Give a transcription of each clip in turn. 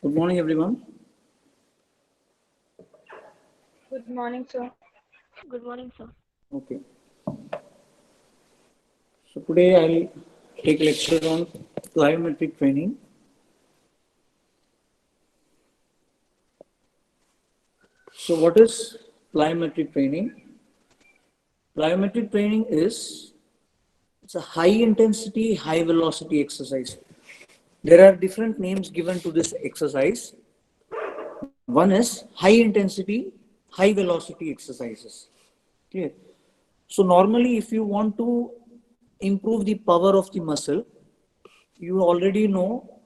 Good morning, everyone. Good morning, sir. Good morning, sir. Okay, so today I'll take lecture on plyometric training. So, what is plyometric training? Plyometric training is it's a high intensity, high velocity exercise. There are different names given to this exercise. One is high intensity, high velocity exercises. Clear? So normally, if you want to improve the power of the muscle, you already know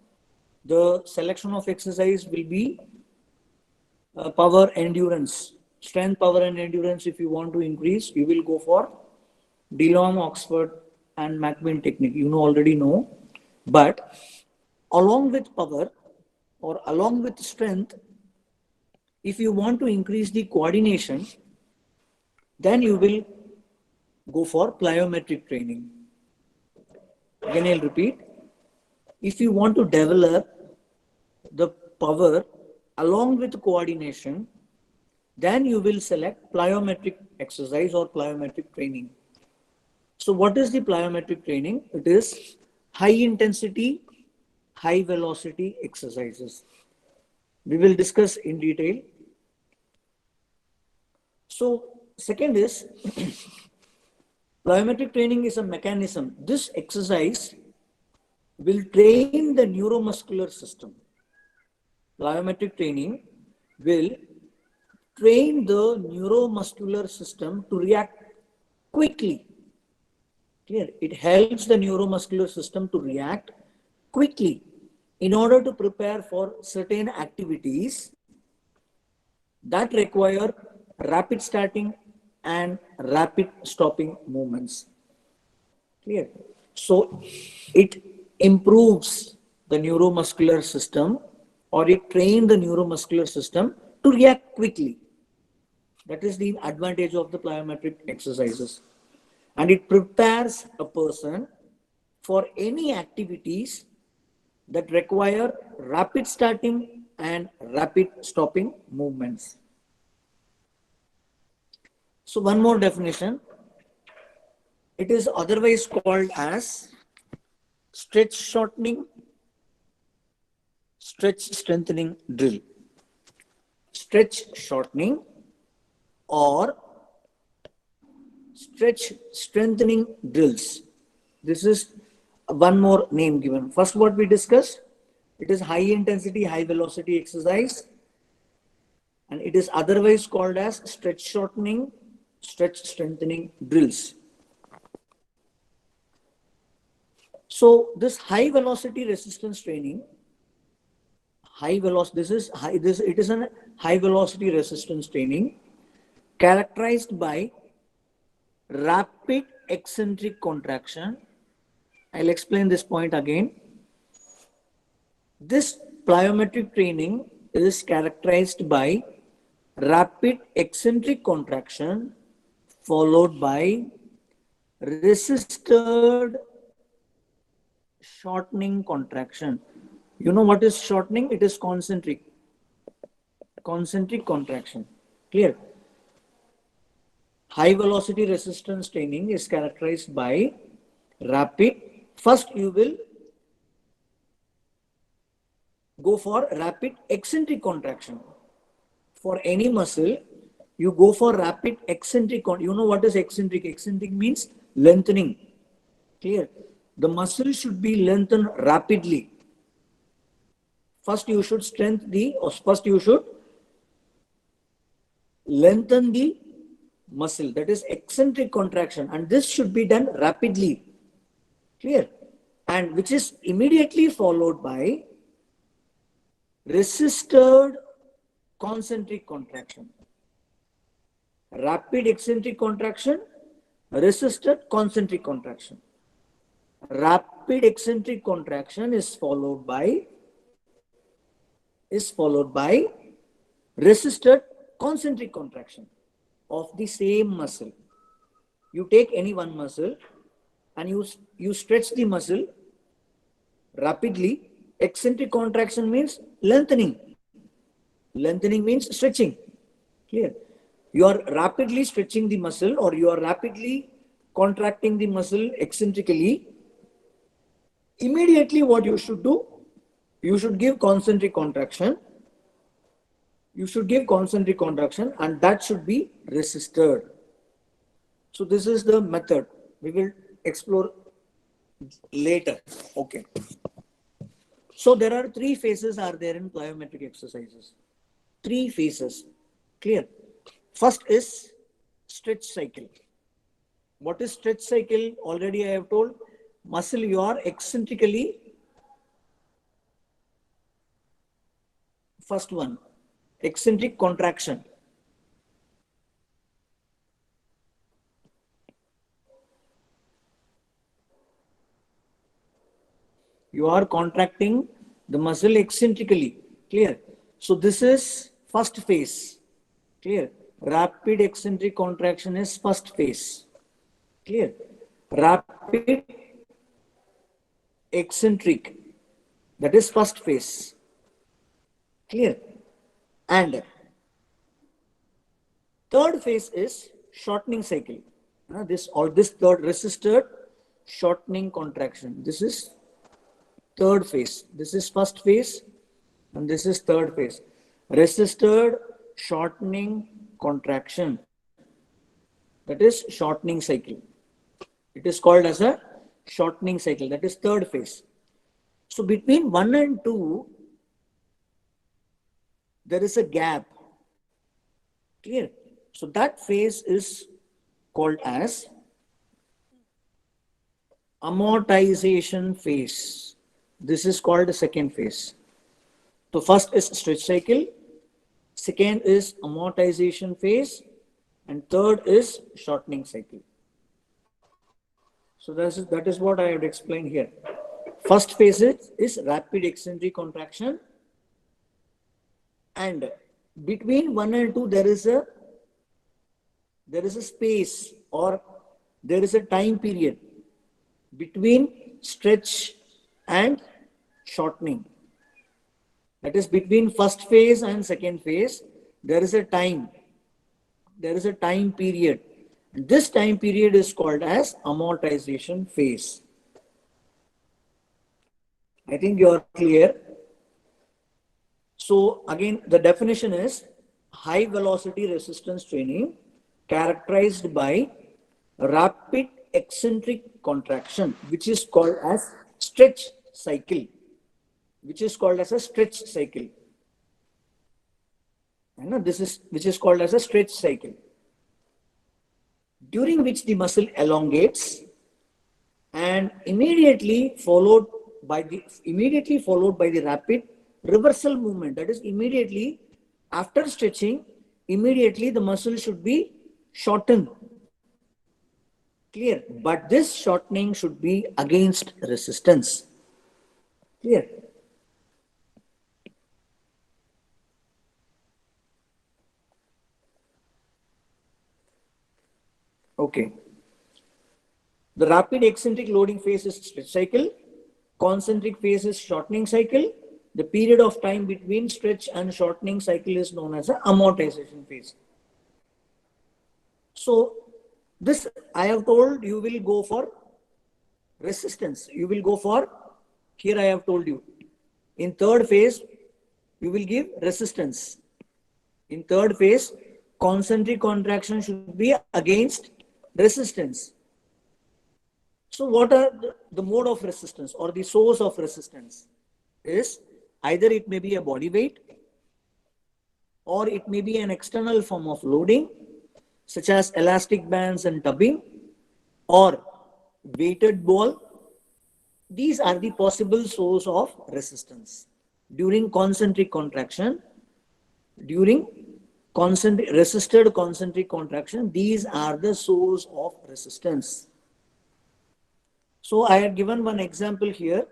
the selection of exercise will be power endurance, strength, power, and endurance. If you want to increase, you will go for DeLong, Oxford, and McMinn technique. You know already know, but along with power or along with strength, if you want to increase the coordination, then you will go for plyometric training. Again, I'll repeat. If you want to develop the power along with coordination, then you will select plyometric exercise or plyometric training. So, what is the plyometric training? It is high intensity, high velocity exercises. We will discuss in detail. So, second is plyometric training is a mechanism. This exercise will train the neuromuscular system. Plyometric training will train the neuromuscular system to react quickly. Clear? It helps the neuromuscular system to react quickly in order to prepare for certain activities that require rapid starting and rapid stopping movements. Clear? So it improves the neuromuscular system or it trains the neuromuscular system to react quickly. That is the advantage of the plyometric exercises. And it prepares a person for any activities that require rapid starting and rapid stopping movements. So, one more definition, it is otherwise called as stretch shortening, stretch strengthening drill. Stretch shortening or stretch strengthening drills. This is one more name given. First, what we discussed, it is high intensity, high velocity exercise, and it is otherwise called as stretch shortening, stretch strengthening drills. So, this high velocity resistance training, high velocity, this is high, this it is a high velocity resistance training characterized by rapid eccentric contraction. I'll explain this point again. This plyometric training is characterized by rapid eccentric contraction followed by resisted shortening contraction. You know what is shortening? It is concentric contraction. Clear? High velocity resistance training is characterized by rapid. First, you will go for rapid eccentric contraction. For any muscle, you go for rapid eccentric. You know what is eccentric? Eccentric means lengthening. Clear? The muscle should be lengthened rapidly. First, you should first you should lengthen the muscle. That is eccentric contraction, and this should be done rapidly. Clear? And which is immediately followed by resisted concentric contraction. Rapid eccentric contraction, resisted concentric contraction. Rapid eccentric contraction is followed by resisted concentric contraction of the same muscle. You take any one muscle and you stretch the muscle rapidly, Eccentric contraction means lengthening. Lengthening means stretching. Clear? You are rapidly stretching the muscle or you are rapidly contracting the muscle eccentrically. Immediately what you should do, you should give concentric contraction. You should give concentric contraction and that should be resisted. So this is the method. We will explore later. Okay. So there are three phases are there in plyometric exercises. Three phases. Clear? First is stretch cycle. What is stretch cycle? Already I have told. Muscle you are eccentrically. First one, eccentric contraction. You are contracting the muscle eccentrically. Clear? So this is first phase. Clear? Rapid eccentric contraction is first phase. Clear? Rapid eccentric, that is first phase. Clear? And third phase is shortening cycle. This third resisted shortening contraction. This is third phase. This is first phase and this is third phase. Resisted shortening contraction. That is shortening cycle. It is called as a shortening cycle. That is third phase. So between 1 and 2, there is a gap. Clear? So that phase is called as amortization phase. This is called the second phase. So first is stretch cycle, second is amortization phase, and third is shortening cycle. So that is what I have explained here. First phase is rapid eccentric contraction, and between 1 and 2 there is a space or there is a time period between stretch and shortening. That is between first phase and second phase, there is a time period. This time period is called as amortization phase. I think you are clear. So again, the definition is high velocity resistance training characterized by rapid eccentric contraction, which is called as stretch cycle. Which is called as a stretch cycle. Which is called as a stretch cycle, during which the muscle elongates and immediately followed by the rapid reversal movement. That is, immediately after stretching, immediately the muscle should be shortened. Clear? But this shortening should be against resistance. Clear? Okay. The rapid eccentric loading phase is stretch cycle. Concentric phase is shortening cycle. The period of time between stretch and shortening cycle is known as an amortization phase. So this I have told you will go for resistance. You will go for, here I have told you, in third phase, you will give resistance. In third phase, concentric contraction should be against resistance. So what are the mode of resistance or the source of resistance? Is either it may be a body weight or it may be an external form of loading such as elastic bands and tubbing or weighted ball. These are the possible source of resistance during concentric contraction. During resisted concentric contraction, these are the source of resistance. So I have given one example here.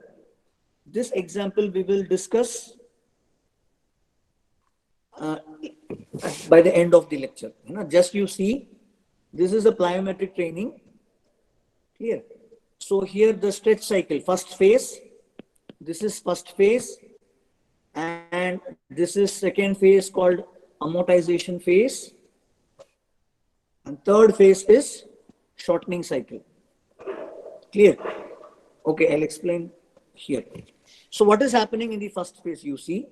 This example we will discuss by the end of the lecture. Just you see, this is a plyometric training. Clear? So here the stretch cycle, first phase, This is first phase, and this is second phase called amortization phase, and third phase is shortening cycle. Clear? Okay, I'll explain here. So what is happening in the first phase? You see,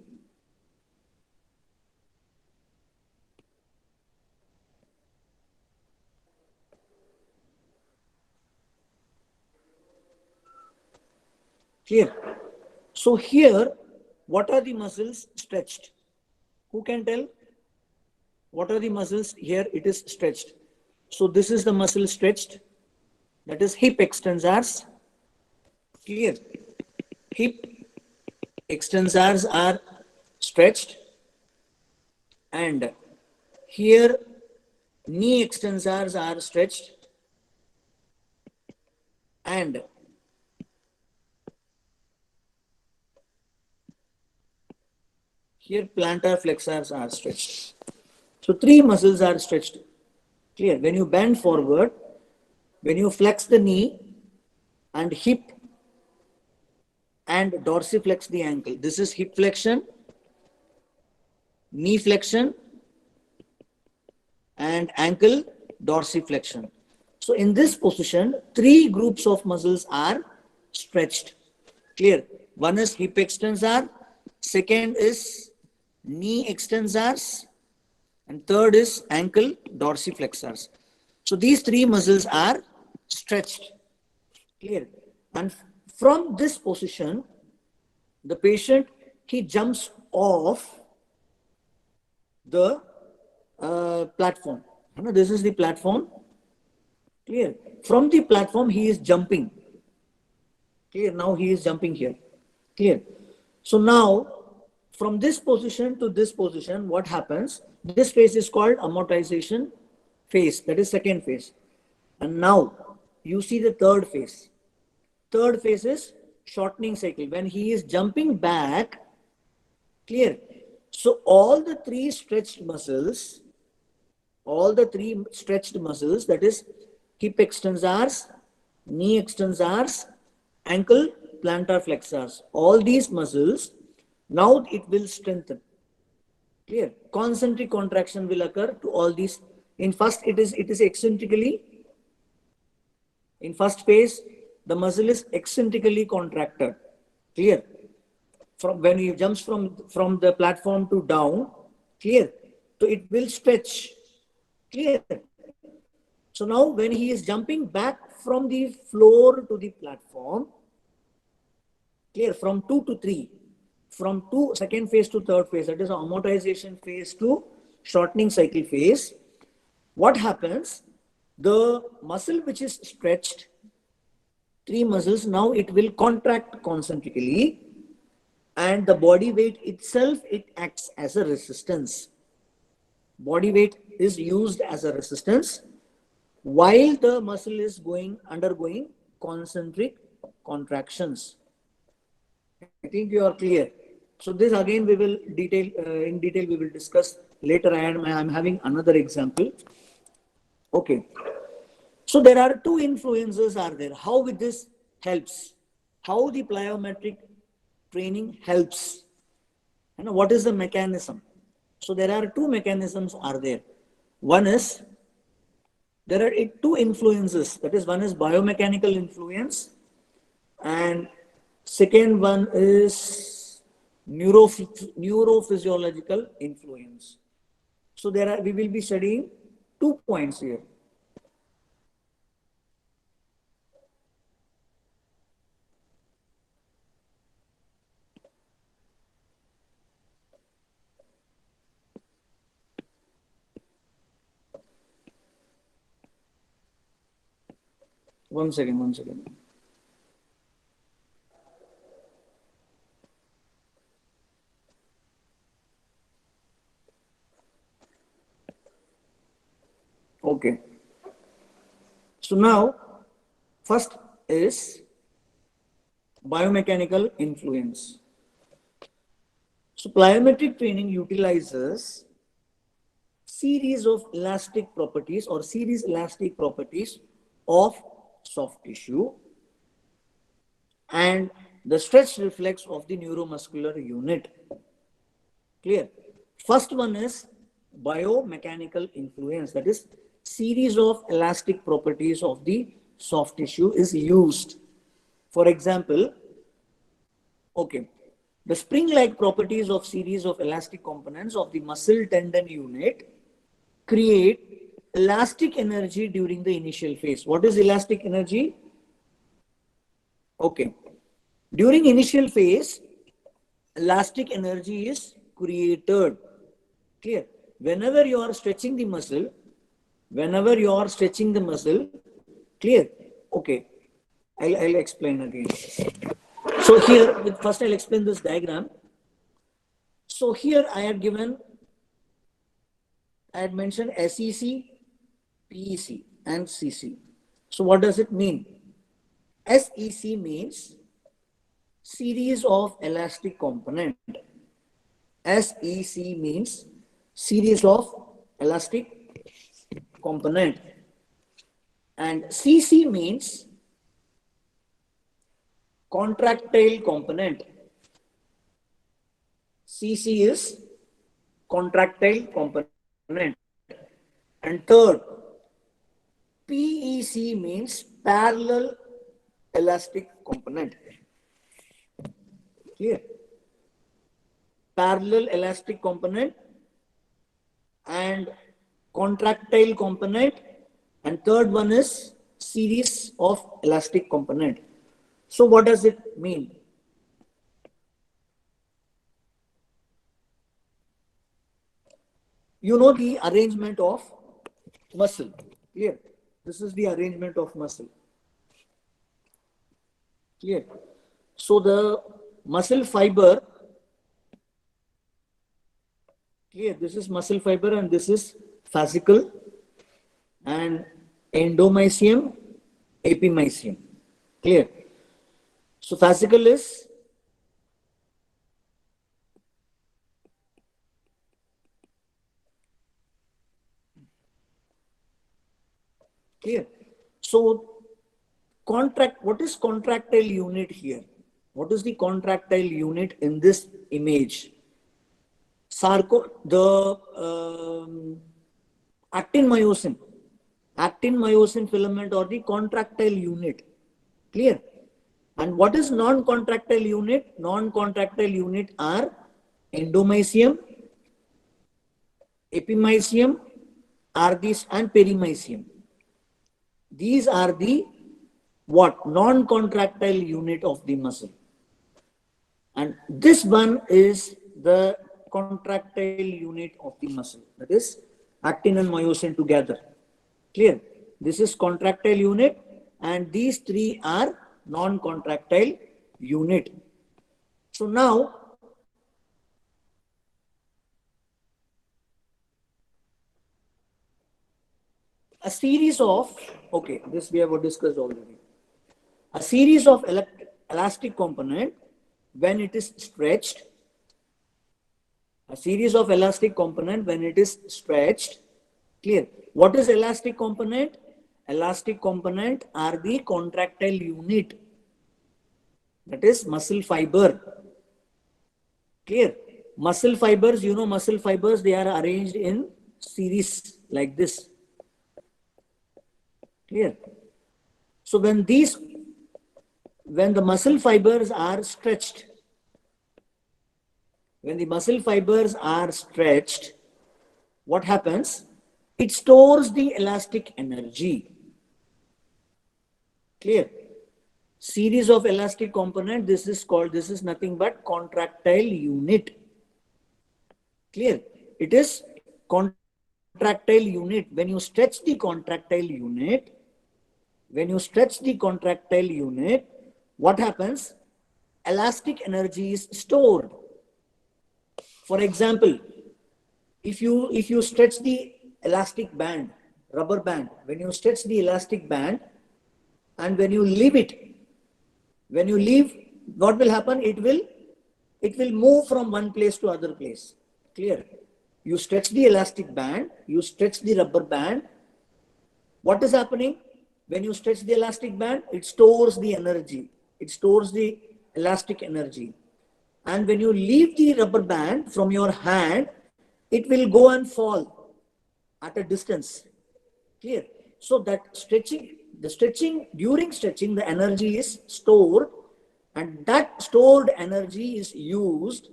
clear? So here, what are the muscles stretched? Who can tell? What are the muscles here? It is stretched. So this is the muscle stretched. That is hip extensors. Clear? Hip extensors are stretched, and here knee extensors are stretched, and here plantar flexors are stretched. So three muscles are stretched. Clear? When you bend forward, when you flex the knee and hip and dorsiflex the ankle, this is hip flexion, knee flexion, and ankle dorsiflexion. So in this position, three groups of muscles are stretched. Clear? One is hip extensor, second is knee extensors, and third is ankle dorsiflexors. So these three muscles are stretched. Clear? And from this position, the patient, he jumps off the platform. You know, this is the platform. Clear? From the platform, he is jumping. Clear? Now he is jumping here. Clear? So now, from this position to this position, what happens? This phase is called amortization phase. That is second phase. And now, you see the third phase. Third phase is shortening cycle. When he is jumping back, clear? So all the three stretched muscles, that is hip extensors, knee extensors, ankle plantar flexors, all these muscles, now it will strengthen. Clear? Concentric contraction will occur to all these. In first, it is eccentrically. In first phase, the muscle is eccentrically contracted. Clear? From when he jumps from the platform to down, clear? So it will stretch. Clear? So now when he is jumping back from the floor to the platform, clear, from 2 to 3, from second phase to third phase, that is amortization phase to shortening cycle phase, what happens? The muscle which is stretched, three muscles, now it will contract concentrically, and the body weight itself, it acts as a resistance. Body weight is used as a resistance while the muscle is undergoing concentric contractions. I think you are clear. So this again we will in detail we will discuss later. I'm having another example. Okay. So there are two influences are there. How with this helps? How the plyometric training helps? And what is the mechanism? So there are two mechanisms are there. One is, there are two influences. That is, one is biomechanical influence, and second one is neurophysiological influence. So we will be studying 2 points here. One second. Okay. So now, first is biomechanical influence. So plyometric training utilizes series of elastic properties or series elastic properties of soft tissue, and the stretch reflex of the neuromuscular unit. Clear? First one is biomechanical influence, that is series of elastic properties of the soft tissue is used. For example, okay, the spring-like properties of series of elastic components of the muscle tendon unit create elastic energy during the initial phase. What is elastic energy? Okay, during initial phase, elastic energy is created. Clear? Whenever you are stretching the muscle, clear? Okay, I'll explain again. So here, first I'll explain this diagram. So here I had mentioned SEC, PEC and CC. So what does it mean? SEC means series of elastic component. SEC means series of elastic component. And CC means contractile component. CC is contractile component. And third, PEC means parallel elastic component. Clear? Parallel elastic component and contractile component, and third one is series of elastic component. So what does it mean? You know the arrangement of muscle. Clear? This is the arrangement of muscle. Clear? So the muscle fiber, clear, this is muscle fiber and this is fascicle and endomysium, epimysium. Clear? So fascicle is clear. So what is contractile unit here? What is the contractile unit in this image? Actin myosin filament or the contractile unit. Clear? And what is non-contractile unit? Non-contractile unit are endomysium, epimysium, ardis and perimysium. These are the what? Non-contractile unit of the muscle. And this one is the contractile unit of the muscle. That is actin and myosin together. Clear? This is contractile unit and these three are non-contractile unit. So now, a series of, okay, this we have discussed already. A series of elastic component when it is stretched, clear. What is elastic component? Elastic component are the contractile unit, that is muscle fiber. Clear? Muscle fibers, you know muscle fibers, they are arranged in series like this. Clear? So when the muscle fibers are stretched, what happens? It stores the elastic energy. Clear? Series of elastic component, this is nothing but contractile unit. Clear? It is contractile unit. When you stretch the contractile unit, what happens? Elastic energy is stored. For example, if you stretch the elastic band, rubber band, when you stretch the elastic band and when you leave, what will happen? It will move from one place to other place. Clear? You stretch the elastic band, you stretch the rubber band. What is happening? When you stretch the elastic band, it stores the energy. It stores the elastic energy. And when you leave the rubber band from your hand, it will go and fall at a distance. Clear? So that during stretching, the energy is stored, and that stored energy is used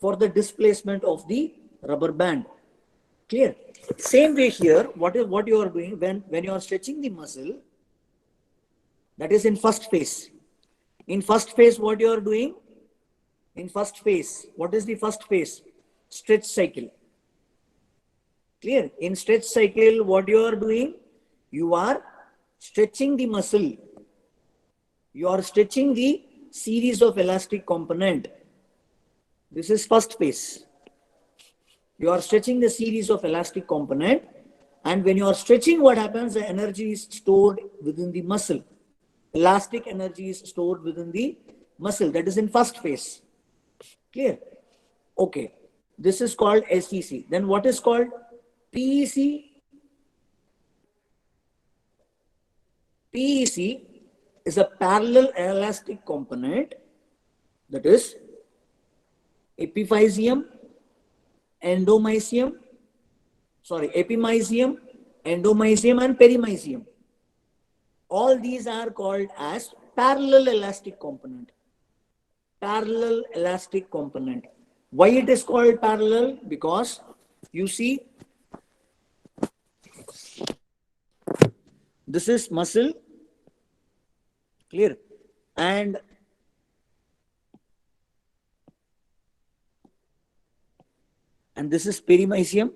for the displacement of the rubber band. Clear? Same way here, what you are doing when you are stretching the muscle, that is in first phase. In first phase, what you are doing? In first phase, what is the first phase? Stretch cycle. Clear? In stretch cycle, what you are doing? You are stretching the muscle. You are stretching the series of elastic component. This is first phase. You are stretching the series of elastic component, and when you are stretching, what happens? The energy is stored within the muscle. Elastic energy is stored within the muscle. That is in first phase. Clear? Okay. This is called SEC. Then what is called PEC? PEC is a parallel elastic component, that is epimysium, endomysium, endomysium and perimysium. All these are called as parallel elastic component. Parallel elastic component. Why it is called parallel? Because you see, this is muscle. Clear? And this is perimysium,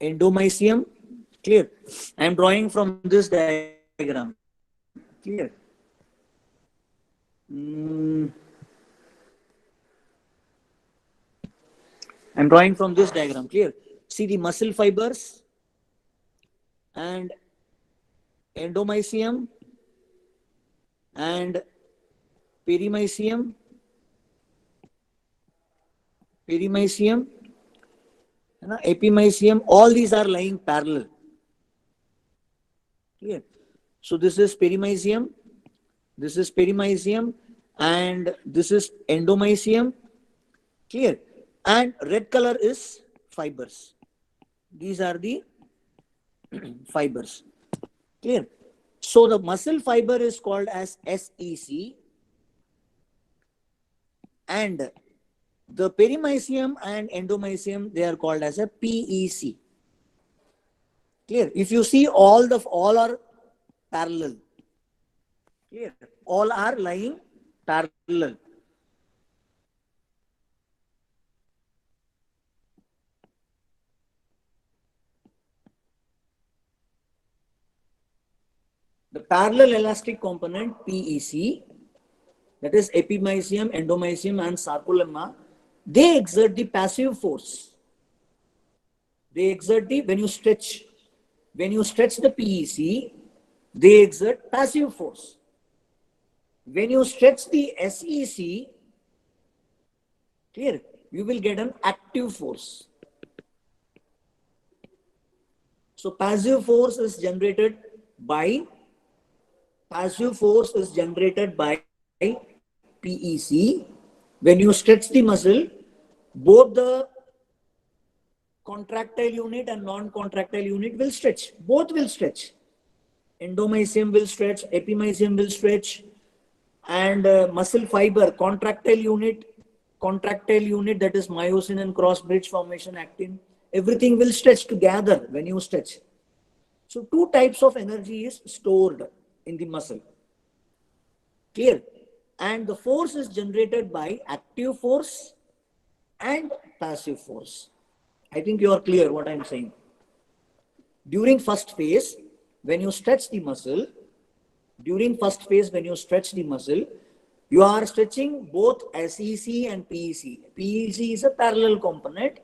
endomysium. Clear? I am drawing from this diagram. Clear? I'm drawing from this diagram. Clear? See the muscle fibers and endomysium and perimysium, epimysium, all these are lying parallel. Clear? So this is perimysium, and this is endomysium. Clear? And red color is fibers. These are the fibers. Clear? So the muscle fiber is called as SEC, and the perimysium and endomysium, they are called as a PEC. Clear? If you see, all are parallel. Clear? All are lying parallel. The parallel elastic component PEC, that is epimysium, endomysium and sarcolemma, they exert the passive force. They exert the, when you stretch the PEC, they exert passive force. When you stretch the SEC, clear, you will get an active force. So passive force is generated by PEC. When you stretch the muscle, both the contractile unit and non-contractile unit will stretch. Both will stretch. Endomysium will stretch, epimysium will stretch, and muscle fiber, contractile unit, that is myosin and cross bridge formation actin, everything will stretch together when you stretch. So two types of energy is stored in the muscle. Clear? And the force is generated by active force and passive force. I think you are clear what I am saying. During first phase, when you stretch the muscle, you are stretching both SEC and PEC. PEC is a parallel component,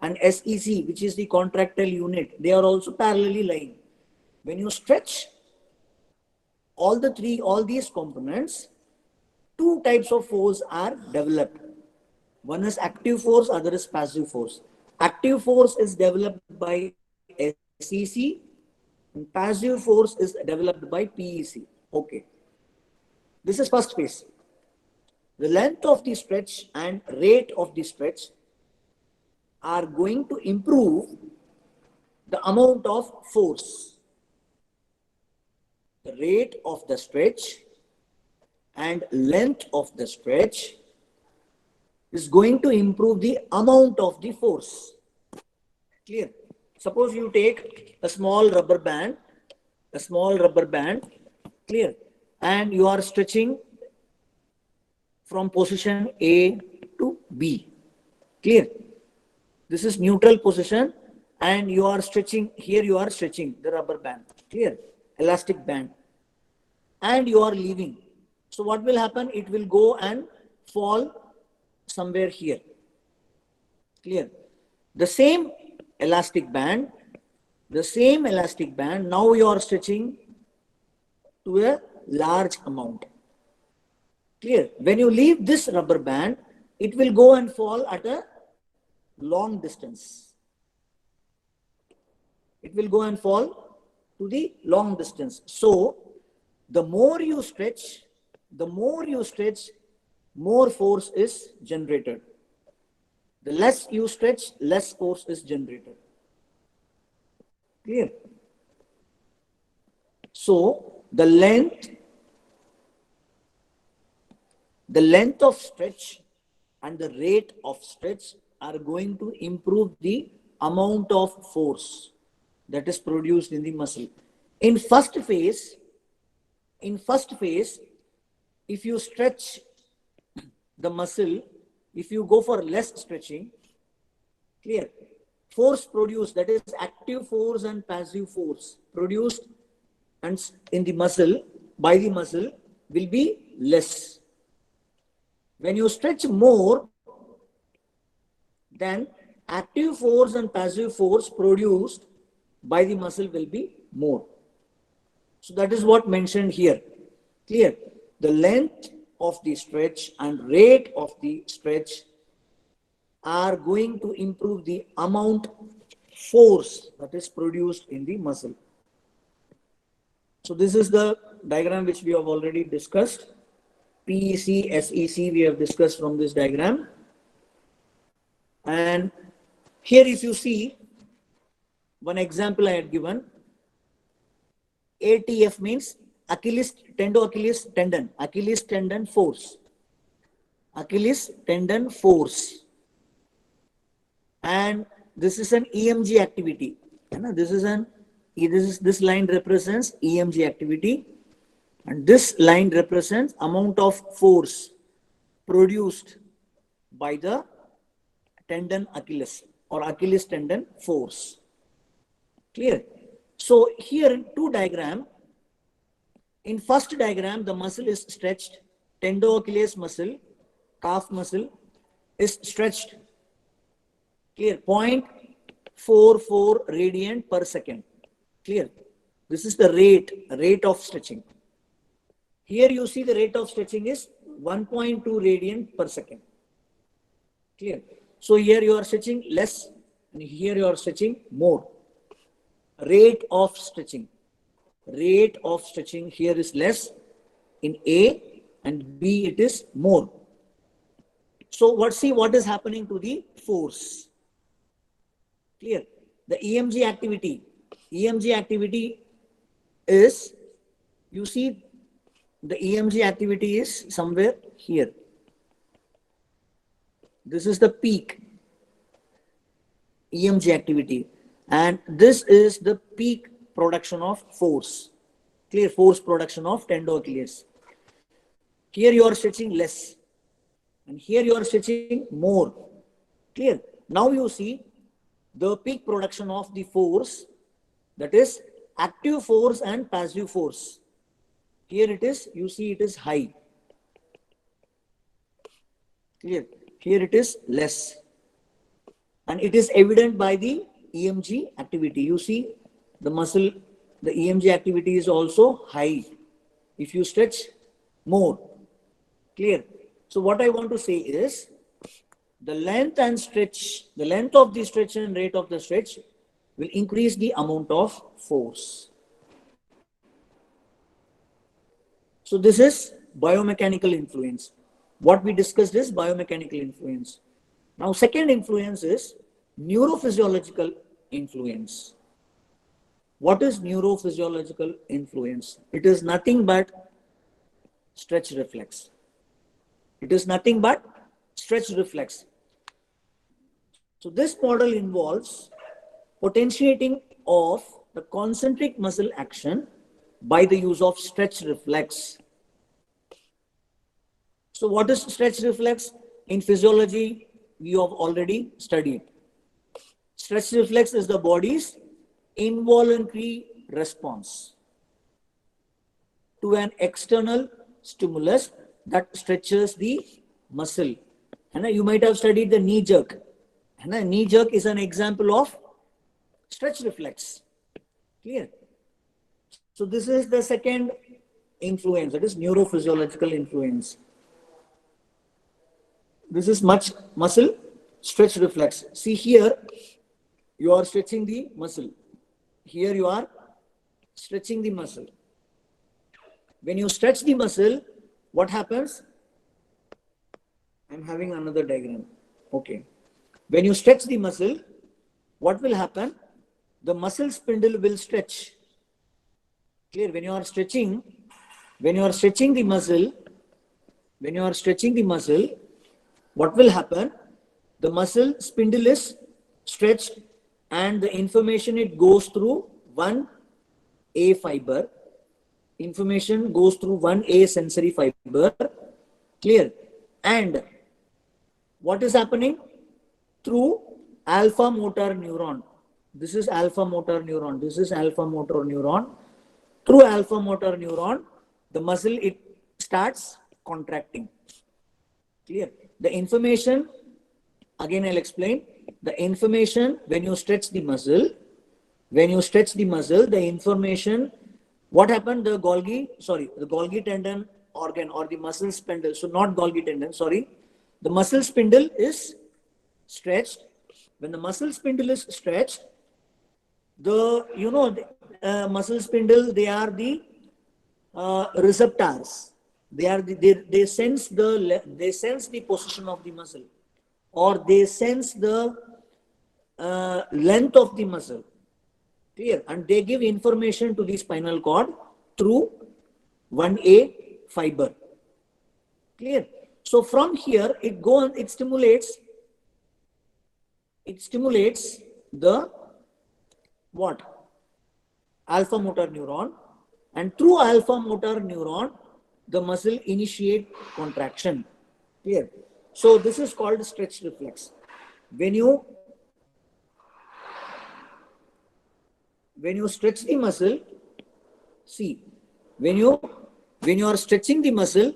and SEC, which is the contractile unit, they are also parallelly lying. When you stretch all these components, two types of force are developed. One is active force, other is passive force. Active force is developed by SEC, and passive force is developed by PEC. Okay. This is first phase. The length of the stretch and rate of the stretch are going to improve the amount of force. The rate of the stretch and length of the stretch is going to improve the amount of the force. Clear? Suppose you take a small rubber band, clear, and you are stretching from position A to B. Clear? This is neutral position, and you are stretching, here you are stretching the rubber band. Clear? Elastic band. And you are leaving. So what will happen? It will go and fall somewhere here. Clear? The same elastic band, now you are stretching to a large amount. Clear? When you leave this rubber band, it will go and fall at a long distance. It will go and fall to the long distance. So, the more you stretch, more force is generated. The less you stretch, less force is generated. Clear? So, the length of stretch and the rate of stretch are going to improve the amount of force that is produced in the muscle. In first phase, if you stretch the muscle, if you go for less stretching, clear, force produced, that is active force and passive force produced and in the muscle, by the muscle, will be less. When you stretch more, then active force and passive force produced by the muscle will be more. So that is what mentioned here. Clear? The length of the stretch and rate of the stretch are going to improve the amount force that is produced in the muscle. So this is the diagram which we have already discussed. PEC, SEC we have discussed from this diagram. And here if you see, one example I had given, ATF means Achilles tendon force. Achilles tendon force. And this is an EMG activity. This line represents EMG activity. And this line represents amount of force produced by the tendon Achilles or Achilles tendon force. Clear? So here in two diagram, in first diagram, the muscle is stretched, tendo-Achilles muscle, calf muscle is stretched. Clear? 0.44 radian per second. Clear? This is the rate of stretching. Here you see the rate of stretching is 1.2 radian per second. Clear? So here you are stretching less and here you are stretching more. Rate of stretching here is less in A, and B it is more. So see what is happening to the force. Clear? The EMG activity is, you see the EMG activity is somewhere here. This is the peak EMG activity, and this is the peak production of force. Clear? Force production of tendo-Achilles. Here you are stretching less and here you are stretching more. Clear? Now you see the peak production of the force, that is active force and passive force. Here it is, you see it is high. Clear? Here it is less. And it is evident by the EMG activity. You see the muscle, the EMG activity is also high if you stretch more. Clear? So what I want to say is, the length of the stretch and rate of the stretch will increase the amount of force. So this is biomechanical influence. What we discussed is biomechanical influence. Now, second influence is neurophysiological influence. What is neurophysiological influence? It is nothing but stretch reflex. It is nothing but stretch reflex. So this model involves potentiating of the concentric muscle action by the use of stretch reflex. So what is stretch reflex? In physiology, we have already studied. Stretch reflex is the body's involuntary response to an external stimulus that stretches the muscle. And you might have studied the knee jerk. And a knee jerk is an example of stretch reflex. Clear? So this is the second influence, that is neurophysiological influence. This is much muscle stretch reflex. See here, you are stretching the muscle. Here you are stretching the muscle. When you stretch the muscle, what happens? I'm having another diagram. Okay. When you stretch the muscle, what will happen? The muscle spindle will stretch. Clear? When you are stretching the muscle, what will happen? The muscle spindle is stretched and the information it goes through 1A fiber. Information goes through 1A sensory fiber. Clear? And what is happening? Through alpha motor neuron. This is alpha motor neuron. This is alpha motor neuron. Through alpha motor neuron, the muscle, it starts contracting. Clear? The information, again I'll explain. The information, when you stretch the muscle, the information, what happened? The Golgi tendon organ or the muscle spindle. So not Golgi tendon, sorry. The muscle spindle is stretched. When the muscle spindle is stretched, the muscle spindle, they are the receptors. They sense the position of the muscle, or they sense the length of the muscle. Clear? And they give information to the spinal cord through 1A fiber. Clear? So from here, it stimulates the what? Alpha motor neuron, and through alpha motor neuron, the muscle initiate contraction. Clear? So this is called stretch reflex. When you stretch the muscle, see, when you are stretching the muscle,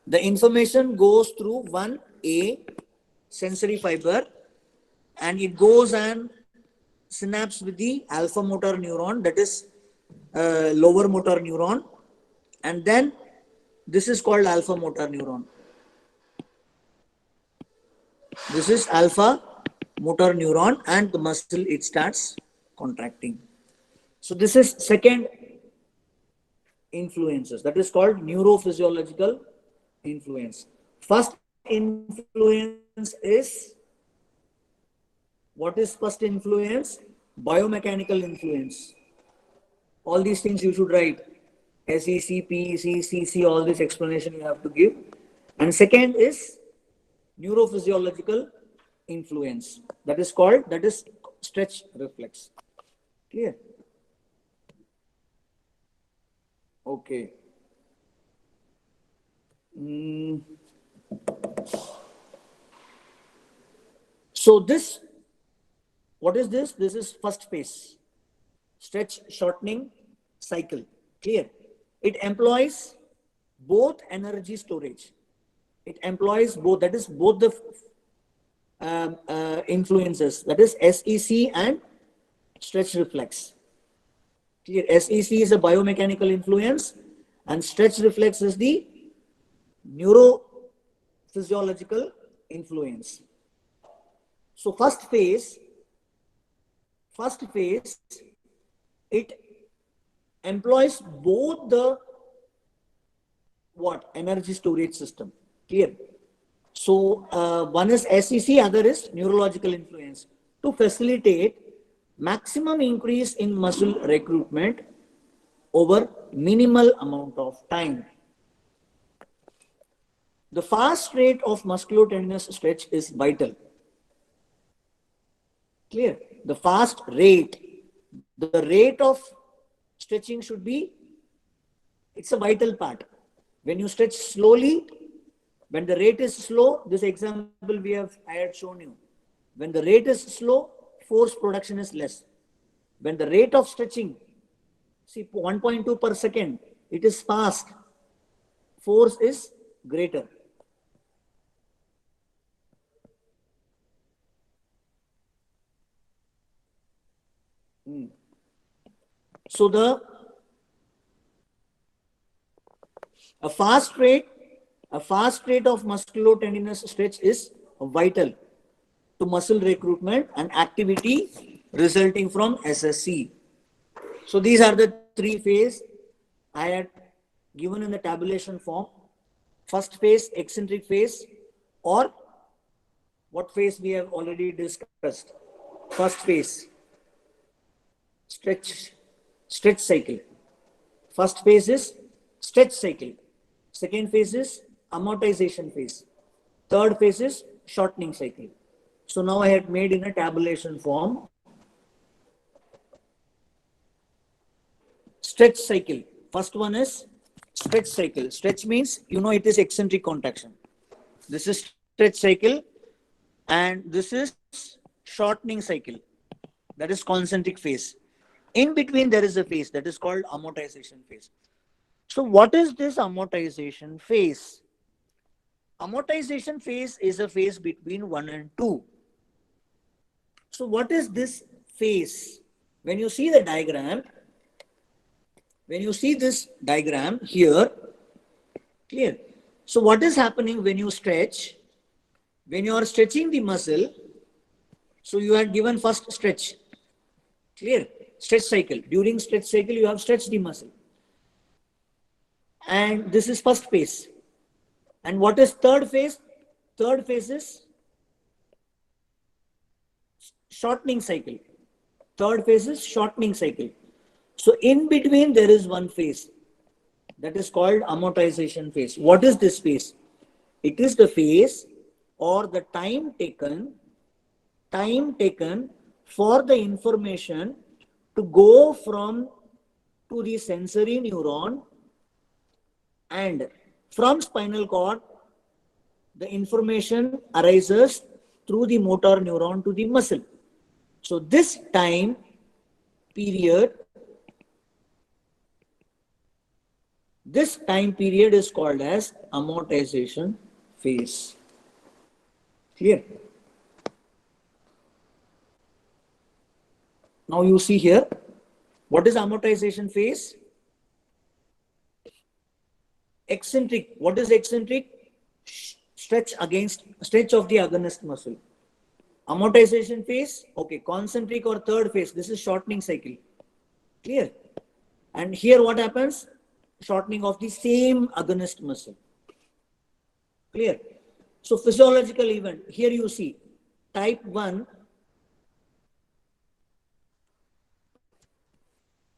the information goes through 1A sensory fiber and it goes and synapse with the alpha motor neuron, that is lower motor neuron, and then this is called alpha motor neuron. This is alpha motor neuron, and the muscle, it starts contracting. So this is second influences, that is called neurophysiological influence. First influence is, what is first influence? Biomechanical influence. All these things you should write. SEC, PEC, CC, all this explanation you have to give. And second is neurophysiological influence. That is stretch reflex. Clear? Okay. So this, what is this? This is first phase. Stretch shortening cycle. Clear? It employs both energy storage. It employs both, that is both the influences, that is SEC and stretch reflex. Clear? SEC is a biomechanical influence and stretch reflex is the neurophysiological influence. So first phase, it employs both the what? Energy storage system. Clear? So one is SEC, other is neurological influence to facilitate maximum increase in muscle recruitment over minimal amount of time. The fast rate of musculotendinous stretch is vital. Clear? The fast rate, the rate of stretching should be, it's a vital part. When you stretch slowly, when the rate is slow, this example I had shown you. When the rate is slow, force production is less. When the rate of stretching, see 1.2 per second, it is fast, force is greater. So a fast rate of musculotendinous stretch is vital to muscle recruitment and activity resulting from SSC. So these are the three phases I had given in the tabulation form. First phase, eccentric phase, or what phase we have already discussed. First phase, stretch cycle. First phase is stretch cycle. Second phase is amortization phase. Third phase is shortening cycle. So now I had made in a tabulation form. Stretch cycle. First one is stretch cycle. Stretch means, it is eccentric contraction. This is stretch cycle, and this is shortening cycle. That is concentric phase. In between, there is a phase that is called amortization phase. So what is this amortization phase? Amortization phase is a phase between 1 and 2. So what is this phase? When you see the diagram, when you see this diagram here, clear? So what is happening when you stretch? When you are stretching the muscle, so you are given first stretch, clear? Stretch cycle. During stretch cycle, you have stretched the muscle. And this is first phase. And what is third phase? Third phase is shortening cycle. Third phase is shortening cycle. So in between, there is one phase that is called amortization phase. What is this phase? It is the phase or the time taken for the information to go from to the sensory neuron, and from spinal cord, the information arises through the motor neuron to the muscle. So this time period is called as amortization phase. Clear? Now you see here, what is amortization phase? Eccentric. What is eccentric? Stretch of the agonist muscle. Amortization phase, okay, concentric or third phase, this is shortening cycle. Clear? And here what happens? Shortening of the same agonist muscle. Clear? So physiological event, here you see type 1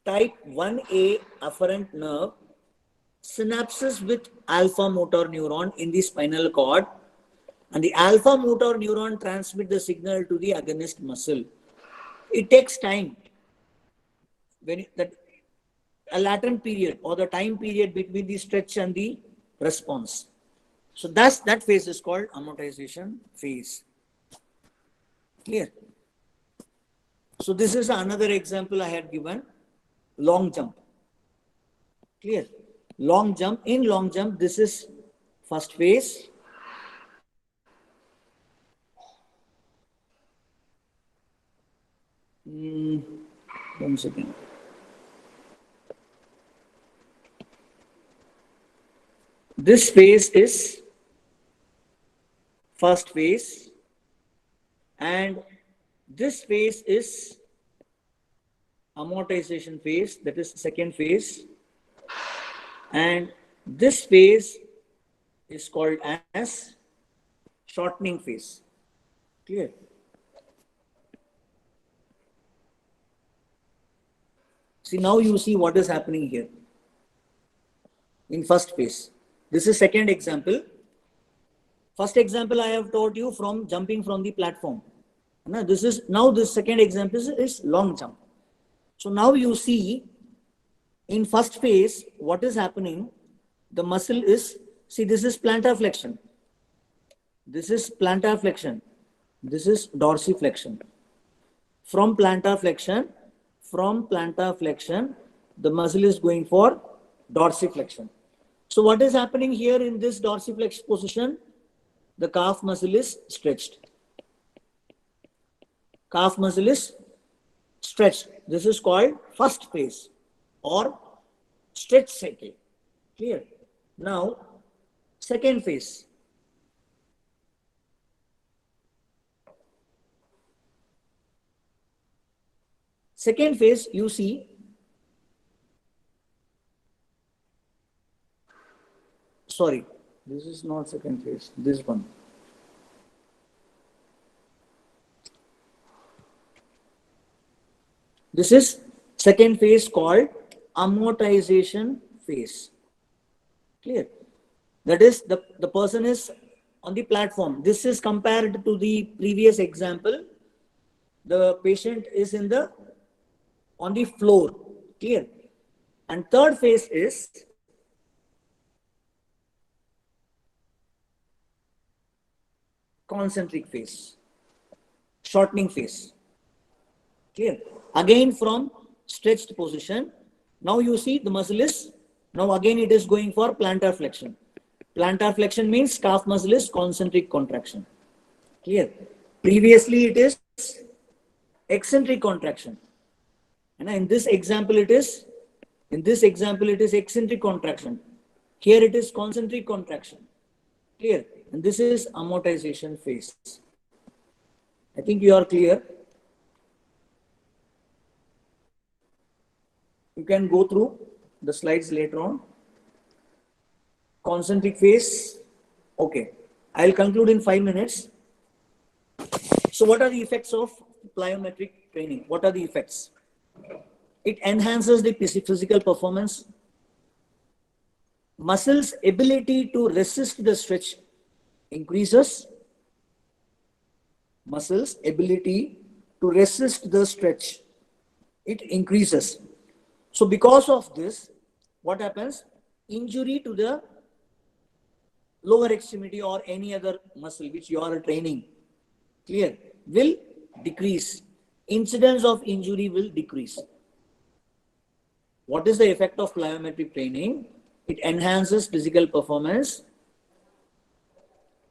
type 1A afferent nerve synapses with alpha motor neuron in the spinal cord, and the alpha motor neuron transmit the signal to the agonist muscle. It takes time. A latent period or the time period between the stretch and the response. So that phase is called amortization phase. Clear? So this is another example I had given. Long jump. Clear? Long jump. In long jump, this is first phase. One second. This phase is first phase, and this phase is amortization phase, that is second phase, and This phase is called as shortening phase. Clear? See, now you see what is happening here in first phase. This is second example. First example I have taught you from jumping from the platform. Now this second example is long jump. So now you see in first phase what is happening. The muscle is, see, this is plantar flexion. This is plantar flexion. This is dorsiflexion. From plantar flexion, the muscle is going for dorsiflexion. So what is happening here in this dorsiflex position? The calf muscle is stretched. Calf muscle is stretched. This is called first phase or stretch cycle. Clear? Now, second phase. Second phase, you see, sorry, this is not second phase, this one. This is second phase called amortization phase. Clear? That is, the person is on the platform. This is compared to the previous example. The patient is on the floor. Clear? And third phase is concentric phase, shortening phase. Clear? Again from stretched position. Now you see the muscle is, now again it is going for plantar flexion. Plantar flexion means calf muscle is concentric contraction. Clear? Previously it is eccentric contraction. And in this example it is eccentric contraction. Here it is concentric contraction. Clear? And this is amortization phase. I think you are clear. You can go through the slides later on. Concentric phase. Okay. I'll conclude in 5 minutes. So what are the effects of plyometric training? What are the effects? It enhances the physical performance. Muscles' ability to resist the stretch increases. Muscles' ability to resist the stretch, it increases. So because of this, what happens? Injury to the lower extremity or any other muscle which you are training, clear, will decrease. Incidence of injury will decrease. What is the effect of plyometric training? It enhances physical performance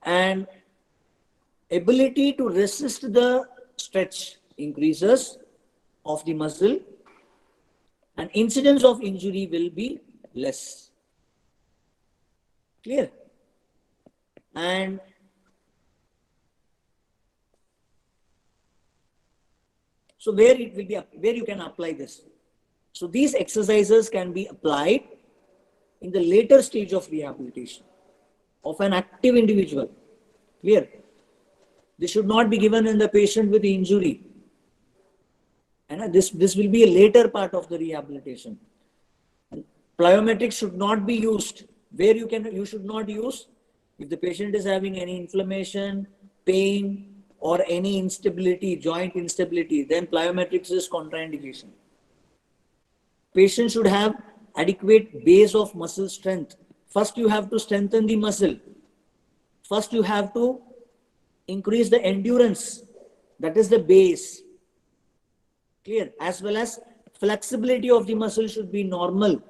and ability to resist the stretch increases of the muscle, and incidence of injury will be less. Clear? And so where it will be, where you can apply this? So these exercises can be applied in the later stage of rehabilitation of an active individual. Clear? This should not be given in the patient with injury. And this will be a later part of the rehabilitation. And plyometrics should not be used where you should not use if the patient is having any inflammation, pain, or any instability, joint instability, then plyometrics is contraindication. Patient should have adequate base of muscle strength. First, you have to strengthen the muscle. First, you have to increase the endurance. That is the base. Clear? As well as flexibility of the muscle should be normal.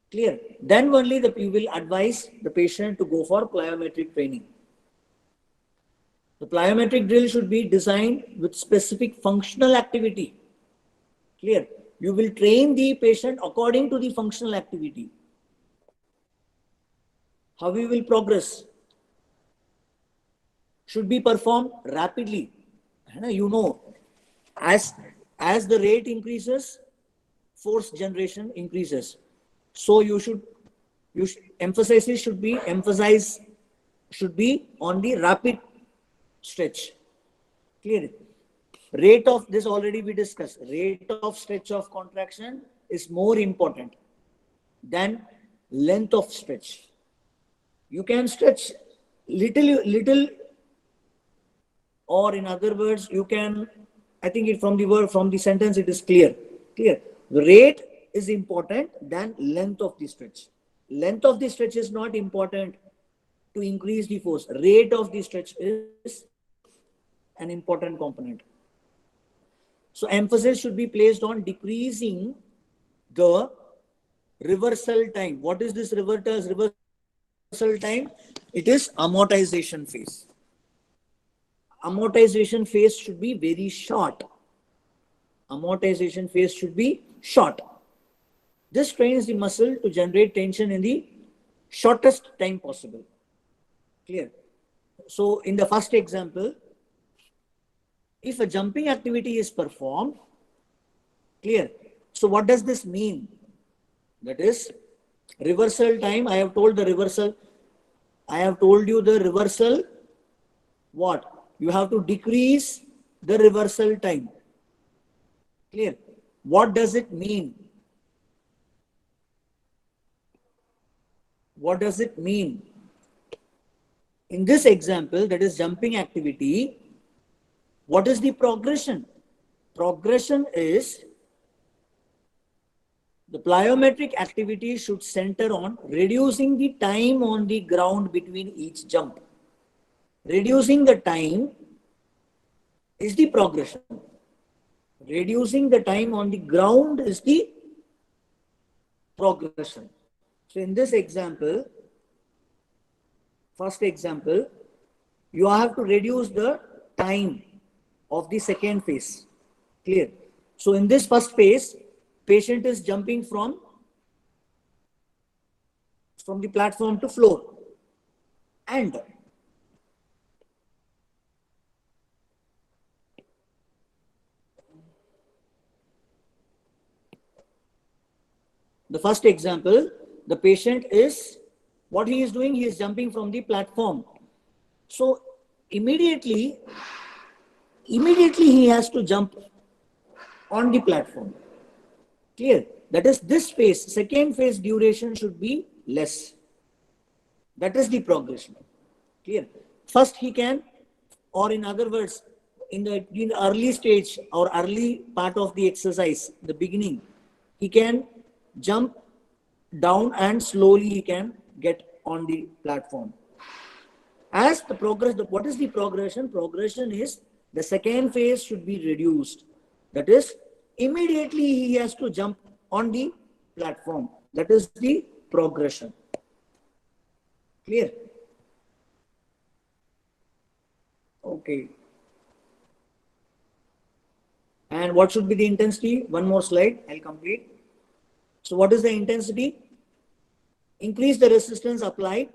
Clear? Then only you will advise the patient to go for plyometric training. The plyometric drill should be designed with specific functional activity. Clear? You will train the patient according to the functional activity. How we will progress should be performed rapidly. You know, as the rate increases, force generation increases. So emphasis should be on the rapid stretch. Clear? Rate of this already we discussed. Rate of stretch of contraction is more important than length of stretch. You can stretch little, or in other words, you can. I think it from the sentence it is clear. Clear. The rate is important than length of the stretch. Length of the stretch is not important to increase the force. Rate of the stretch is an important component. So emphasis should be placed on decreasing the reversal time. What is this reversal time? It is amortization phase. Amortization phase should be very short. Amortization phase should be short. This trains the muscle to generate tension in the shortest time possible. Clear? So in the first example, if a jumping activity is performed, clear? So what does this mean? That is reversal time. I have told you the reversal. What? You have to decrease the reversal time. Clear? What does it mean? What does it mean? In this example, that is jumping activity, what is the progression? Progression is the plyometric activity should center on reducing the time on the ground between each jump. Reducing the time is the progression. Reducing the time on the ground is the progression. So in this example, first example, you have to reduce the time of the second phase. Clear? So in this first phase, patient is jumping from the platform to floor, and the first example, the patient is, what he is doing, he is jumping from the platform. So immediately he has to jump on the platform. Clear? That is this phase, second phase duration should be less. That is the progression. Clear? First he can, or in other words, in the early stage or early part of the exercise, the beginning, he can jump down and slowly he can get on the platform. As the progress, what is the progression? Progression is the second phase should be reduced. That is, immediately he has to jump on the platform. That is the progression. Clear? Okay. And what should be the intensity? One more slide, I'll complete. So what is the intensity? Increase the resistance applied,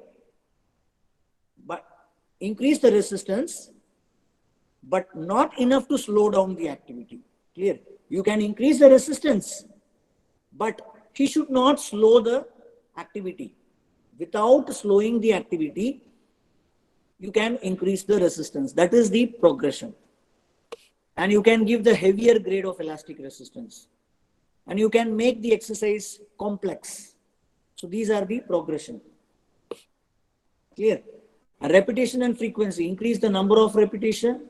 but increase the resistance, but not enough to slow down the activity. Clear? You can increase the resistance, but he should not slow the activity. Without slowing the activity, you can increase the resistance. That is the progression. And you can give the heavier grade of elastic resistance. And you can make the exercise complex. So these are the progression. Clear? Repetition and frequency. Increase the number of repetition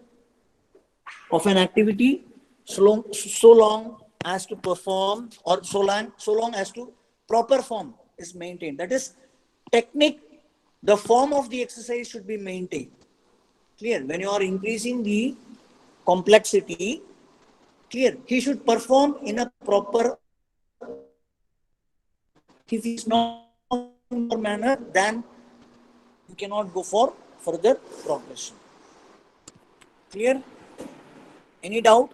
of an activity so long as to perform, or so long as to proper form is maintained. That is, technique, the form of the exercise should be maintained. Clear? When you are increasing the complexity, clear, he should perform in a proper, if he is not in a manner, then you cannot go for further progression. Clear? Any doubt?